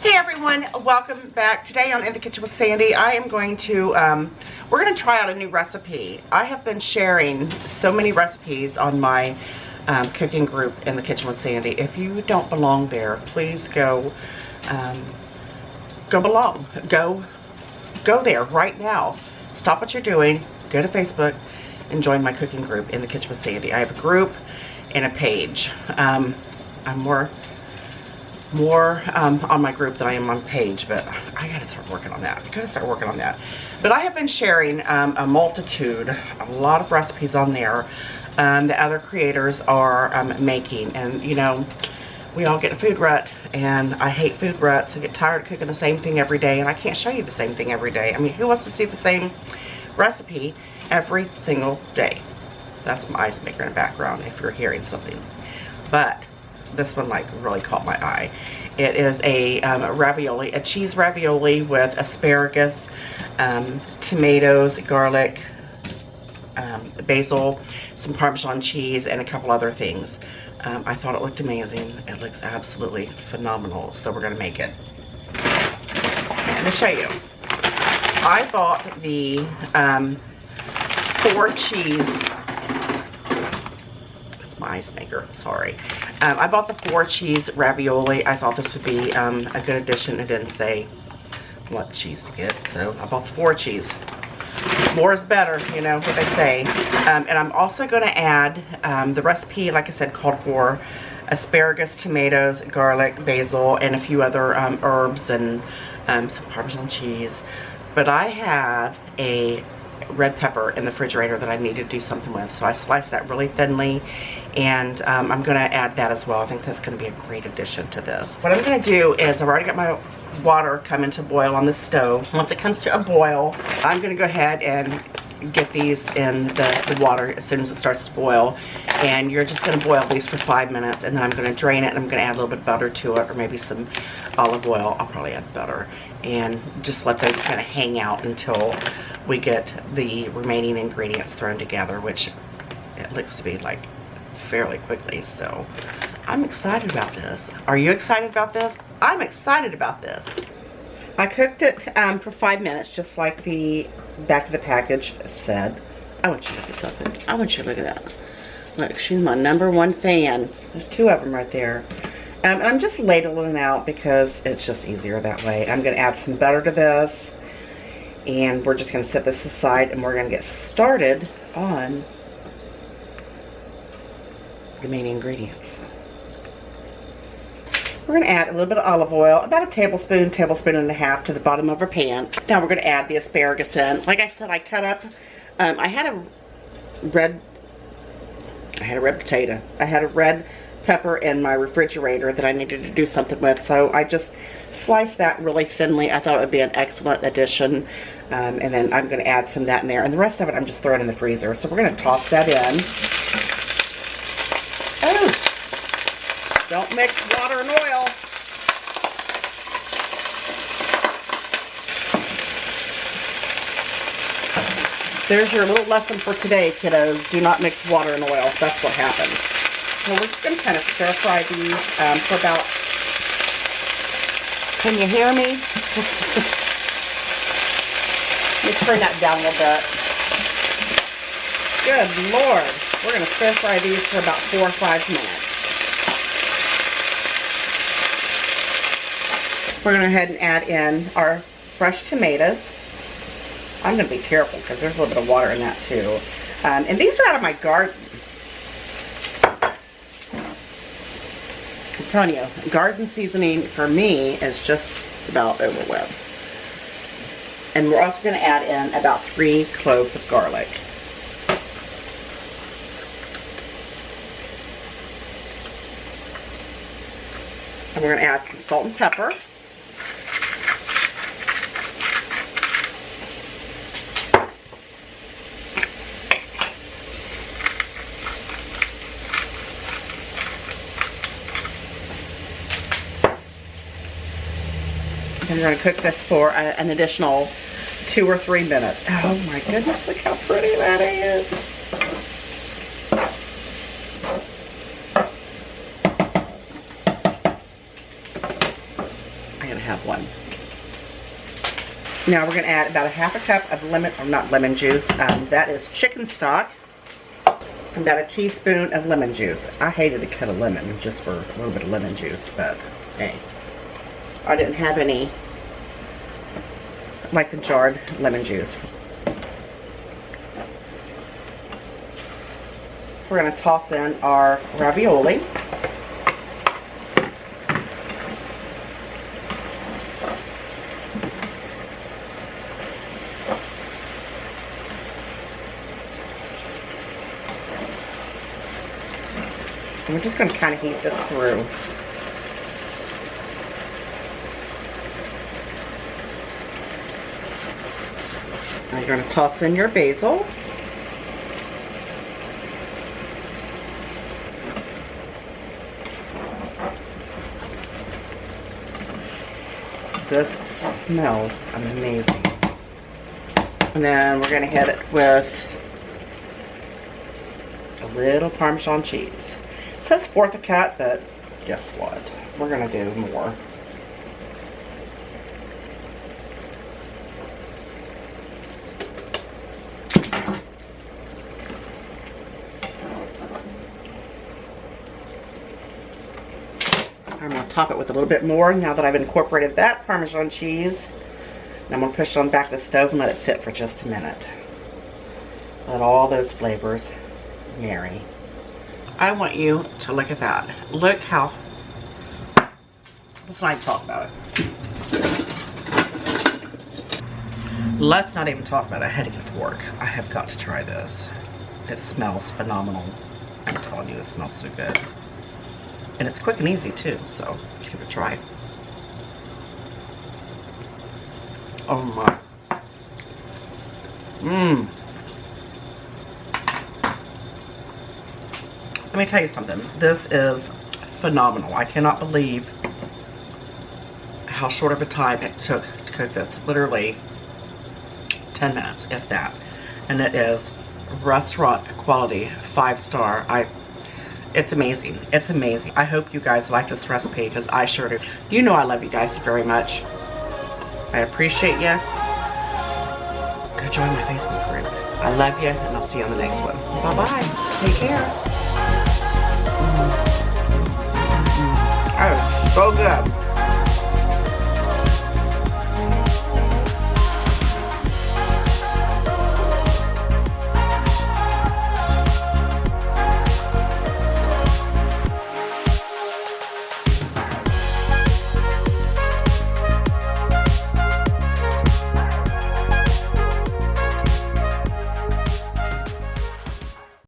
Hey everyone, welcome back. Today on In the Kitchen with Sandy, I am going to, we're going to try out a new recipe. I have been sharing so many recipes on my cooking group In the Kitchen with Sandy. If you don't belong there, please go there right now. Stop what you're doing, go to Facebook, and join my cooking group In the Kitchen with Sandy. I have a group and a page. I'm more on my group than I am on page, but I gotta start working on that. But I have been sharing a lot of recipes on there that other creators are making, and you know, we all get a food rut, and I hate food ruts. I get tired of cooking the same thing every day, and I can't show you the same thing every day. I mean, who wants to see the same recipe every single day? That's my ice maker in the background if you're hearing something. But this one like really caught my eye. It is a ravioli, a cheese ravioli with asparagus, tomatoes, garlic, basil, some Parmesan cheese, and a couple other things. I thought it looked amazing. It looks absolutely phenomenal, so we're gonna make it. Let me show you. I bought the 4 cheese, that's my ice maker, sorry. I bought the 4 cheese ravioli. I thought this would be a good addition. It didn't say what cheese to get, so I bought the 4 cheese. More is better, you know what they say. And I'm also going to add, the recipe, like I said, called for asparagus, tomatoes, garlic, basil, and a few other herbs and some Parmesan cheese. But I have a red pepper in the refrigerator that I need to do something with, so I sliced that really thinly, and I'm going to add that as well. I think that's going to be a great addition to this. What I'm going to do is, I've already got my water coming to boil on the stove. Once it comes to a boil, I'm going to go ahead and get these in the water as soon as it starts to boil, and you're just going to boil these for 5 minutes, and then I'm going to drain it, and I'm going to add a little bit of butter to it, or maybe some olive oil. I'll probably add butter, and just let those kind of hang out until we get the remaining ingredients thrown together, which it looks to be like fairly quickly. So I'm excited about this. Are you excited about this? I'm excited about this. I cooked it for 5 minutes, just like the back of the package said. I want you to look at something. I want you to look at that. Look, she's my #1 fan. There's 2 of them right there. And I'm just ladling out because it's just easier that way. I'm going to add some butter to this, and we're just going to set this aside, and we're going to get started on the main ingredients. We're going to add a little bit of olive oil, about a tablespoon and a half to the bottom of our pan. Now we're going to add the asparagus in. Like I said, I cut up, I had a red potato. I had a red pepper in my refrigerator that I needed to do something with, so I just sliced that really thinly. I thought it would be an excellent addition, and then I'm going to add some of that in there, and the rest of it I'm just throwing in the freezer. So we're going to toss that in. Oh, don't mix water and oil. There's your little lesson for today, kiddos. Do not mix water and oil. That's what happens. So we're just going to kind of stir fry these for about, can you hear me? Let me turn that down a little bit. Good Lord. We're going to stir fry these for about 4 or 5 minutes. We're going to go ahead and add in our fresh tomatoes. I'm going to be careful because there's a little bit of water in that too. And these are out of my garden. I'm telling you, garden seasoning for me is just about over with. And we're also going to add in about 3 cloves of garlic. And we're going to add some salt and pepper. And we're going to cook this for an additional 2 or 3 minutes. Oh my goodness, look how pretty that is. have one. Now we're going to add about a half a cup of lemon, or not lemon juice, that is chicken stock. And about a teaspoon of lemon juice. I hated to cut a lemon just for a little bit of lemon juice, but hey. I didn't have any, like the jarred lemon juice. We're going to toss in our ravioli. And we're just going to kind of heat this through. Now you're going to toss in your basil. This smells amazing. And then we're going to hit it with a little Parmesan cheese. It says fourth a cup, but guess what? We're going to do more. I'm going to top it with a little bit more now that I've incorporated that Parmesan cheese. And I'm going to push it on the back of the stove and let it sit for just a minute. Let all those flavors marry. I want you to look at that. Look how... Let's not even talk about it. Let's not even talk about it. I had to get to work. I have got to try this. It smells phenomenal. I'm telling you, it smells so good. And it's quick and easy too, so let's give it a try. Oh my. Mmm. Let me tell you something. This is phenomenal. I cannot believe how short of a time it took to cook this. Literally 10 minutes, if that. And it is restaurant quality, 5-star. It's amazing. It's amazing. I hope you guys like this recipe because I sure do. You know I love you guys very much. I appreciate you. Go join my Facebook group. I love you, and I'll see you on the next one. Bye-bye. Take care. Oh, so good.